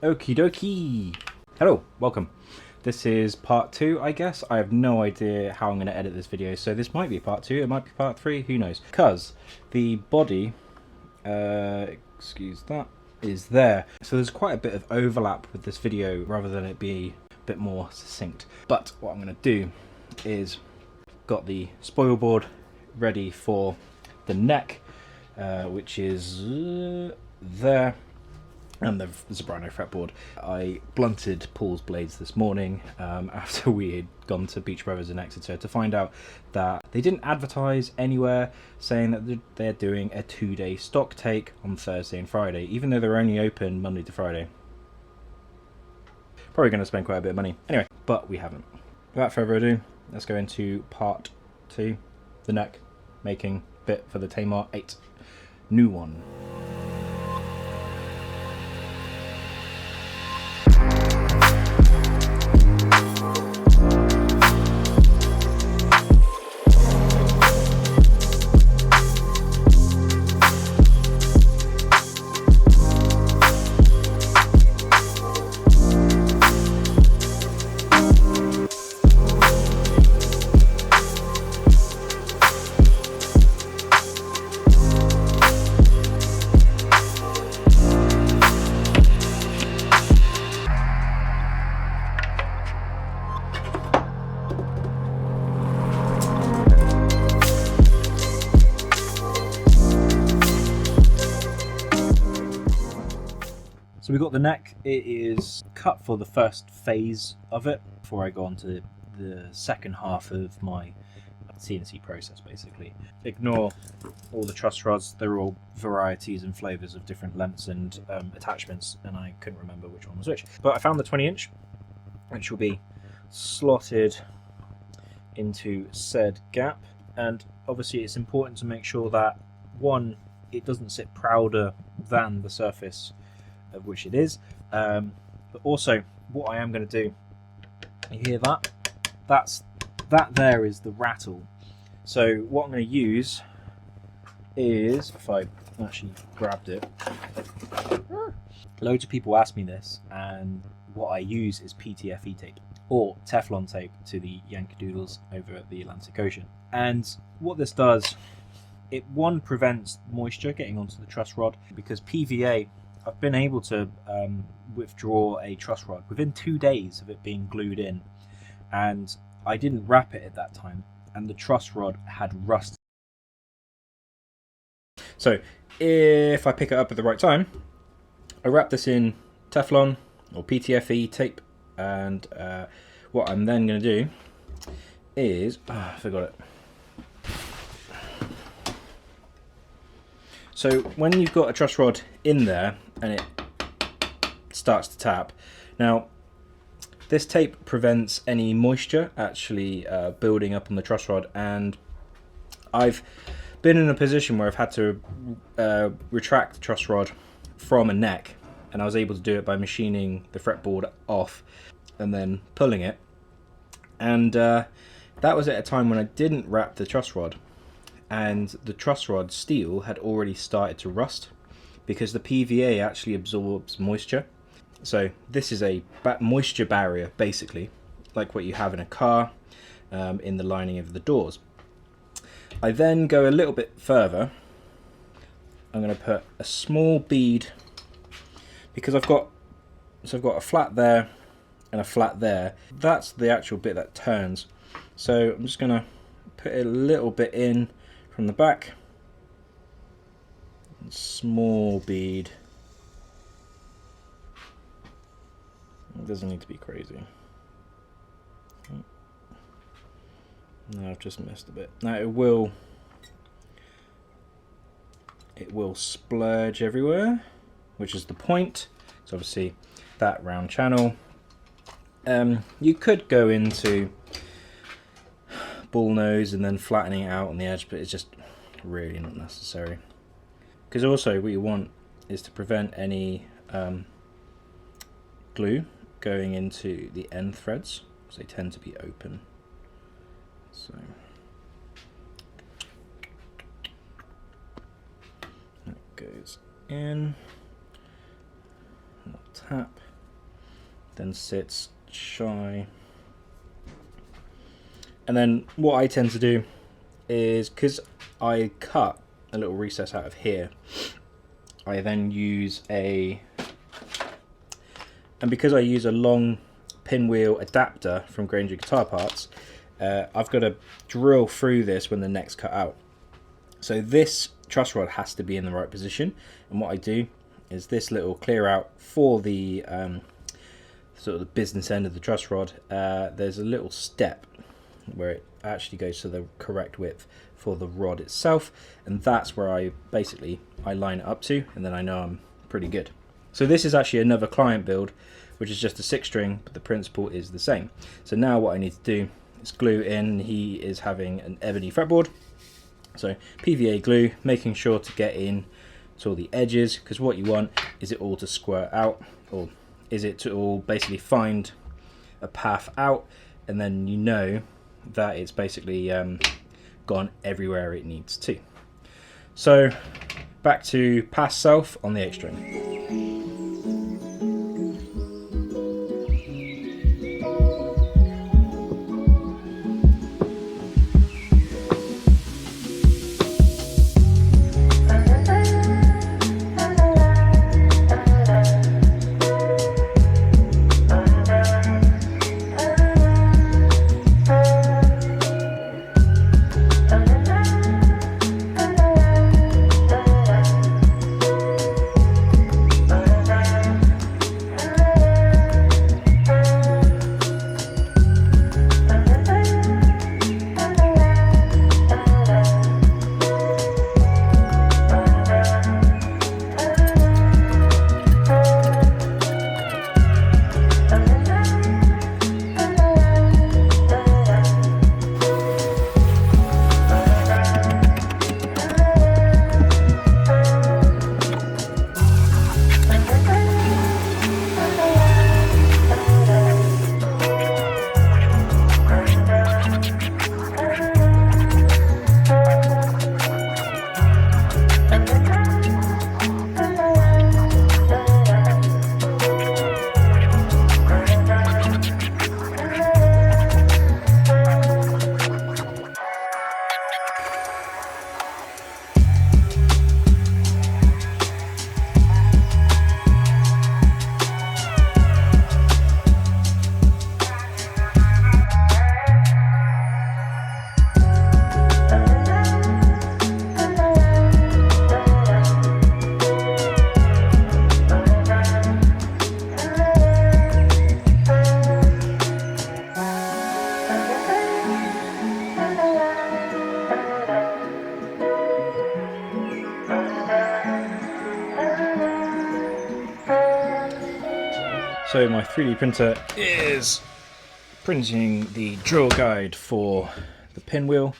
Okie dokie. Hello, welcome. This is part 2, I guess. I have no idea how I'm going to edit this video, so this might be part 2, it might be part 3, who knows. Because the body, excuse that, is there. So there's quite a bit of overlap with this video rather than it be a bit more succinct. But what I'm going to do is got the spoil board ready for the neck, which is there. And the Riviera Fretboard. I blunted Paul's blades this morning after we had gone to Beach Brothers in Exeter to find out that they didn't advertise anywhere saying that they're doing a 2-day stock take on Thursday and Friday, even though they're only open Monday to Friday. Probably going to spend quite a bit of money. Anyway, but we haven't. Without further ado, let's go into part 2, the neck making bit for the Tamar 8. New one. So we got the neck. It is cut for the first phase of it before I go on to the second half of my CNC process, basically. Ignore all the truss rods. They're all varieties and flavours of different lengths and attachments, and I couldn't remember which one was which. But I found the 20-inch, which will be slotted into said gap. And obviously it's important to make sure that, one, it doesn't sit prouder than the surface of which it is, but also what I am going to do, you hear that? That there is the rattle. So what I'm going to use is, if I actually grabbed it, loads of people ask me this, and what I use is PTFE tape or Teflon tape to the Yankadoodles over at the Atlantic Ocean. And what this does, it one prevents moisture getting onto the truss rod, because PVA, I've been able to withdraw a truss rod within 2 days of it being glued in, and I didn't wrap it at that time, and the truss rod had rust. So if I pick it up at the right time, I wrap this in Teflon or PTFE tape, and what I'm then going to do is, I forgot it. So when you've got a truss rod in there and it starts to tap, now this tape prevents any moisture actually building up on the truss rod, and I've been in a position where I've had to retract the truss rod from a neck, and I was able to do it by machining the fretboard off and then pulling it, and that was at a time when I didn't wrap the truss rod, and the truss rod steel had already started to rust because the PVA actually absorbs moisture. So this is a moisture barrier, basically, like what you have in a car, in the lining of the doors. I then go a little bit further. I'm going to put a small bead, because I've got a flat there and a flat there. That's the actual bit that turns. So I'm just going to put a little bit in from the back, small bead. It doesn't need to be crazy. No, I've just missed a bit. Now it will splurge everywhere, which is the point. So obviously that round channel. You could go into bull nose and then flattening it out on the edge, but it's just really not necessary, because also what you want is to prevent any glue going into the end threads, because they tend to be open. So that goes in, not tap, then sits shy. And then what I tend to do is, because I cut a little recess out of here, I then use and because I use a long pinwheel adapter from Granger Guitar Parts, I've got to drill through this when the neck's cut out. So this truss rod has to be in the right position, and what I do is this little clear out for the sort of the business end of the truss rod. There's a little step where it actually goes to the correct width for the rod itself, and that's where I line it up to, and then I know I'm pretty good. So this is actually another client build, which is just a 6-string, but the principle is the same. So now what I need to do is glue in. He is having an ebony fretboard, so PVA glue, making sure to get in to all the edges, because what you want is it all to squirt out, or is it to all basically find a path out, and then you know that it's basically gone everywhere it needs to. So back to pass self on the 8-string. So my 3D printer is printing the drill guide for the pinwheel.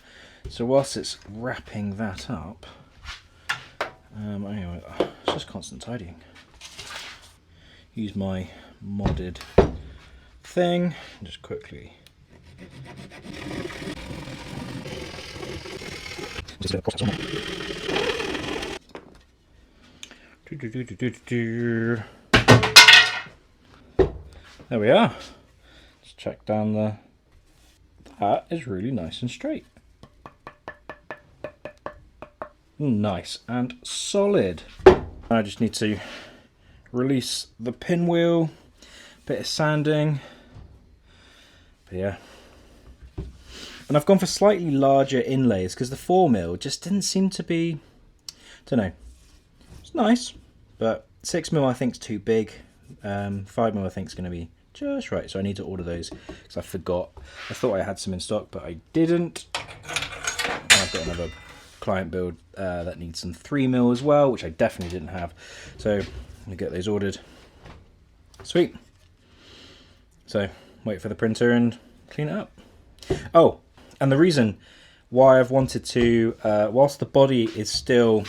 So whilst it's wrapping that up, anyway, it's just constant tidying. Use my modded thing, just quickly. There we are. Let's check down the. That is really nice and straight. Nice and solid. I just need to release the pinwheel, bit of sanding. But yeah. And I've gone for slightly larger inlays because the 4mm just didn't seem to be, don't know. It's nice, but 6mm I think is too big. 5mm I think is going to be just right, so I need to order those because I forgot. I thought I had some in stock, but I didn't. And I've got another client build that needs some 3mm as well, which I definitely didn't have. So I'm gonna get those ordered. Sweet. So wait for the printer and clean it up. Oh, and the reason why I've wanted to, whilst the body is still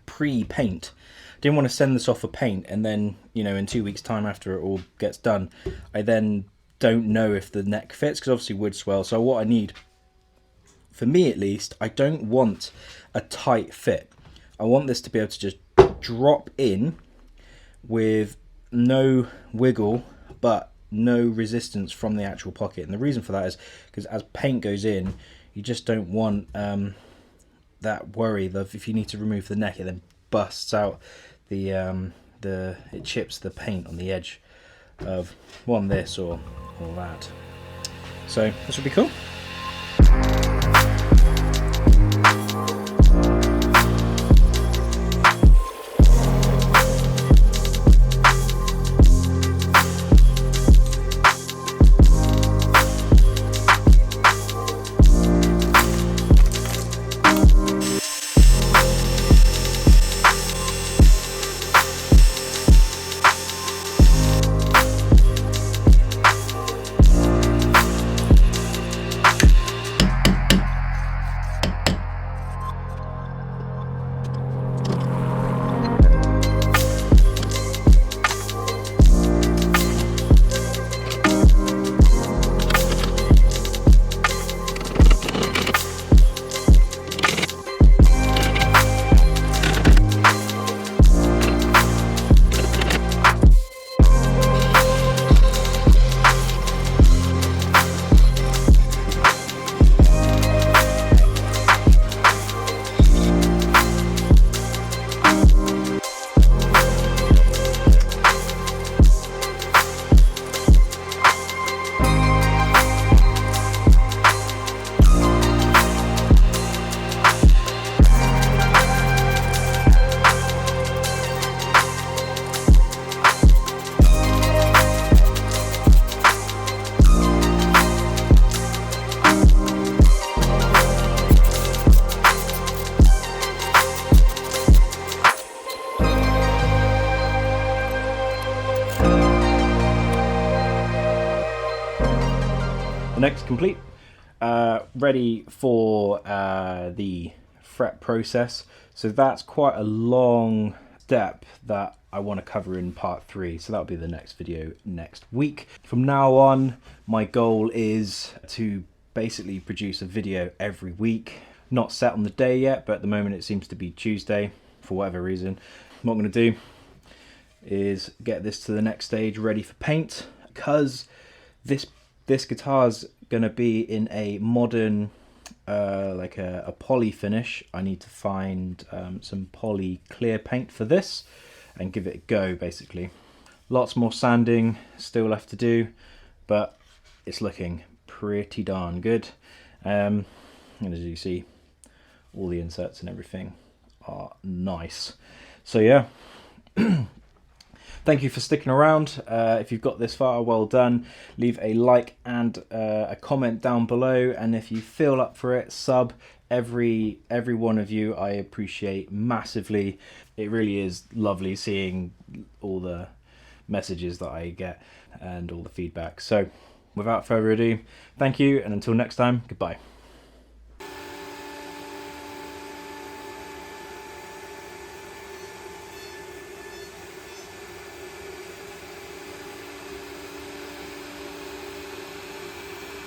pre-paint, didn't want to send this off for paint and then, you know, in 2 weeks time after it all gets done, I then don't know if the neck fits because obviously wood swell. So what I need, for me at least, I don't want a tight fit. I want this to be able to just drop in with no wiggle, but no resistance from the actual pocket. And the reason for that is because as paint goes in, you just don't want that worry that if you need to remove the neck, it then busts out it chips the paint on the edge of this or that. So this would be cool. Next complete, ready for the fret process. So that's quite a long step that I want to cover in part 3, so that'll be the next video next week. From now on, my goal is to basically produce a video every week. Not set on the day yet, but at the moment it seems to be Tuesday for whatever reason. What I'm going to do is get this to the next stage ready for paint, because this guitar's gonna be in a modern like a poly finish. I need to find some poly clear paint for this and give it a go. Basically, lots more sanding still left to do, but it's looking pretty darn good. And as you see, all the inserts and everything are nice. So yeah. Thank you for sticking around. If you've got this far, well done. Leave a like and a comment down below, and if you feel up for it, sub. Every one of you I appreciate massively. It really is lovely seeing all the messages that I get and all the feedback. So without further ado, thank you, and until next time, goodbye.